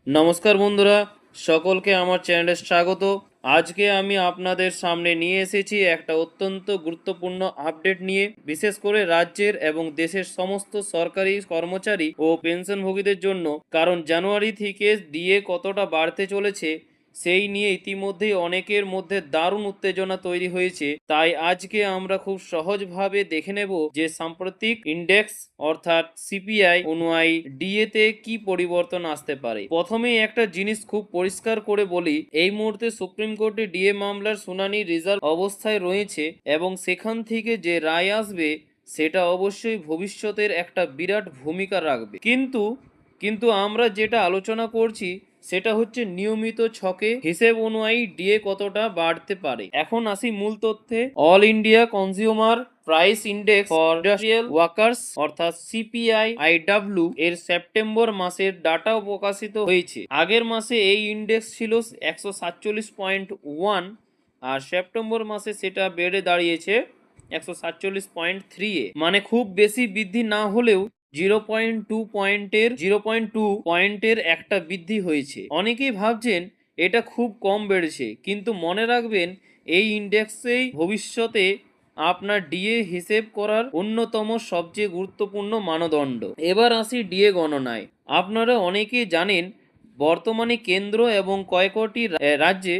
নমস্কার বন্ধুরা, সকলকে আমার চ্যানেলে স্বাগত। আজকে আমি আপনাদের সামনে নিয়ে এসেছি একটা অত্যন্ত গুরুত্বপূর্ণ আপডেট নিয়ে, বিশেষ করে রাজ্যের এবং দেশের সমস্ত সরকারি কর্মচারী ও পেনশনভোগীদের জন্য। কারণ জানুয়ারি থেকে ডিএ কতটা বাড়তে চলেছে সেই নিয়ে ইতিমধ্যেই অনেকের মধ্যে দারুণ উত্তেজনা তৈরি হয়েছে। তাই আজকে আমরা খুব সহজভাবে দেখে নেব যে সাম্প্রতিক ইন্ডেক্স অর্থাৎ সিপিআই অনুযায়ী ডিএ তে কি পরিবর্তন আসতে পারে। প্রথমেই একটা জিনিস খুব পরিষ্কার করে বলি, এই মুহূর্তে সুপ্রিম কোর্টে ডিএ মামলার শুনানি রিজার্ভ অবস্থায় রয়েছে এবং সেখান থেকে যে রায় আসবে সেটা অবশ্যই ভবিষ্যতের একটা বিরাট ভূমিকা রাখবে। কিন্তু আমরা যেটা আলোচনা করছি সেটা হচ্ছে নিয়মিত ছকে হিসেব অনুযায়ী ডিএ কতটা বাড়তে পারে। এখন আসি মূল তথ্যে। All India consumer price index for industrial workers অর্থাৎ সিপিআই আইডব্লিউ এর সেপ্টেম্বর মাসের ডাটাও প্রকাশিত হয়েছে। আগের মাসে এই ইন্ডেক্স ছিল 147.1 আর সেপ্টেম্বর মাসে সেটা বেড়ে দাঁড়িয়েছে 147.3 এ। মানে খুব বেশি বৃদ্ধি না হলেও 0.2 পয়েন্টের একটা বৃদ্ধি হয়েছে। অনেকেই ভাবছেন এটা খুব কম বেড়েছে, কিন্তু মনে রাখবেন এই ইন্ডেক্সেই ভবিষ্যতে আপনার ডিএ হিসেব করার অন্যতম সবচেয়ে গুরুত্বপূর্ণ মানদণ্ড। এবার আসি ডিএ গণনায়। আপনারা অনেকেই জানেন বর্তমানে কেন্দ্র এবং কয়েকটি রাজ্যে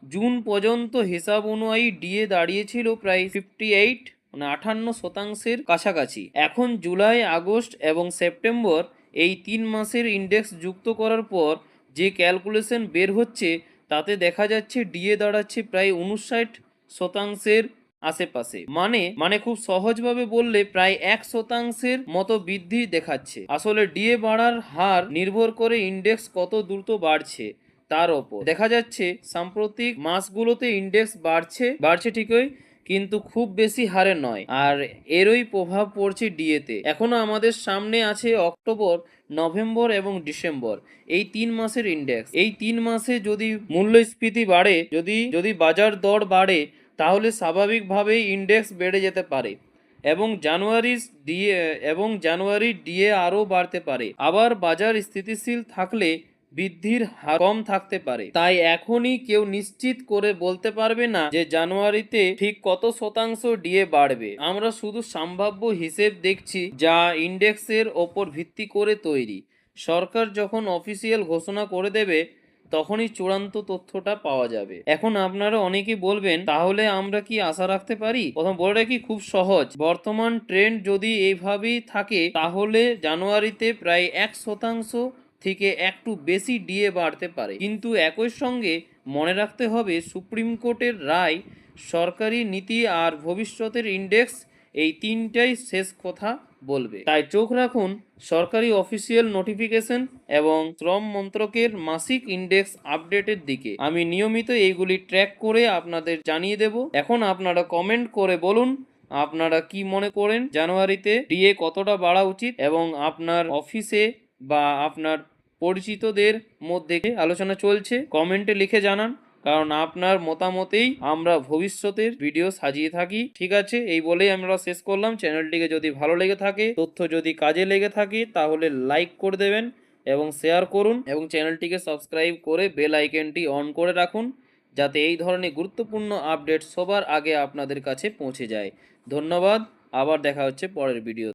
জুন পর্যন্ত হিসাব অনুযায়ী ডিএ দাঁড়িয়েছিল প্রায় 58% কাছাকাছি। এখন জুলাই, আগস্ট এবং সেপ্টেম্বর এই 3 মাসের ইন্ডেক্স যুক্ত করার পর যে ক্যালকুলেশন বের হচ্ছে তাতে দেখা যাচ্ছে ডিএ দাঁড়াচ্ছে প্রায় 59% আশেপাশে। মানে খুব সহজভাবে বললে প্রায় 1% মতো বৃদ্ধি দেখাচ্ছে। আসলে ডিএ বাড়ার হার নির্ভর করে ইন্ডেক্স কত দ্রুত বাড়ছে তার ওপর। দেখা যাচ্ছে সাম্প্রতিক মাসগুলোতে ইন্ডেক্স বাড়ছে ঠিকই, কিন্তু খুব বেশি হারে নয়, আর এরই প্রভাব পড়ছে ডিএতে। এখনো আমাদের সামনে আছে অক্টোবর, নভেম্বর এবং ডিসেম্বর এই 3 মাসের ইন্ডেক্স। এই 3 মাসে যদি মূল্যস্ফীতি বাড়ে, যদি বাজার দর বাড়ে, তাহলে স্বাভাবিকভাবেই ইন্ডেক্স বেড়ে যেতে পারে এবং জানুয়ারির ডিএ আরও বাড়তে পারে। আবার বাজার স্থিতিশীল থাকলে বৃদ্ধির হার কম থাকতে পারে। তাই এখনই কেউ নিশ্চিত করে বলতে পারবে না যে জানুয়ারিতে ঠিক কত শতাংশ ডিএ বাড়বে। আমরা শুধু সম্ভাব্য হিসেব দেখছি যা ইন্ডেক্সের ওপর ভিত্তি করে তৈরি। সরকার যখন অফিসিয়াল ঘোষণা করে দেবে তখনই চূড়ান্ত তথ্যটা পাওয়া যাবে। এখন আপনারা অনেকেই বলবেন, তাহলে আমরা কি আশা রাখতে পারি? প্রথম বলে রাখি, খুব সহজ। বর্তমান ট্রেন্ড যদি এইভাবেই থাকে তাহলে জানুয়ারিতে প্রায় 1% থেকে একটু বেশি ডিএ বাড়তে পারে। কিন্তু একই সঙ্গে মনে রাখতে হবে সুপ্রিম কোর্টের রায়, সরকারি নীতি আর ভবিষ্যতের ইন্ডেক্স, এই তিনটাই শেষ কথা বলবে। তাই চোখ রাখুন সরকারি অফিসিয়াল নোটিফিকেশন এবং শ্রম মন্ত্রকের মাসিক ইন্ডেক্স আপডেটের দিকে। আমি নিয়মিত এইগুলি ট্র্যাক করে আপনাদের জানিয়ে দেব। এখন আপনারা কমেন্ট করে বলুন আপনারা কি মনে করেন জানুয়ারিতে ডিএ কতটা বাড়া উচিত, এবং আপনার অফিসে বা আপনার পরিচিতদের মধ্যে আলোচনা চলছে কমেন্টে লিখে জানান, কারণ আপনার মতামতেই আমরা ভবিষ্যতের ভিডিও সাজিয়ে থাকি। ঠিক আছে, এই বলেই আমরা শেষ করলাম। চ্যানেলটিকে যদি ভালো লেগে থাকে, তথ্য যদি কাজে লেগে থাকে, তাহলে লাইক করে দেবেন এবং শেয়ার করুন, এবং চ্যানেলটিকে সাবস্ক্রাইব করে বেল আইকনটি অন করে রাখুন, যাতে এই ধরনের গুরুত্বপূর্ণ আপডেট সবার আগে আপনাদের কাছে পৌঁছে যায়। ধন্যবাদ, আবার দেখা হচ্ছে পরের ভিডিও।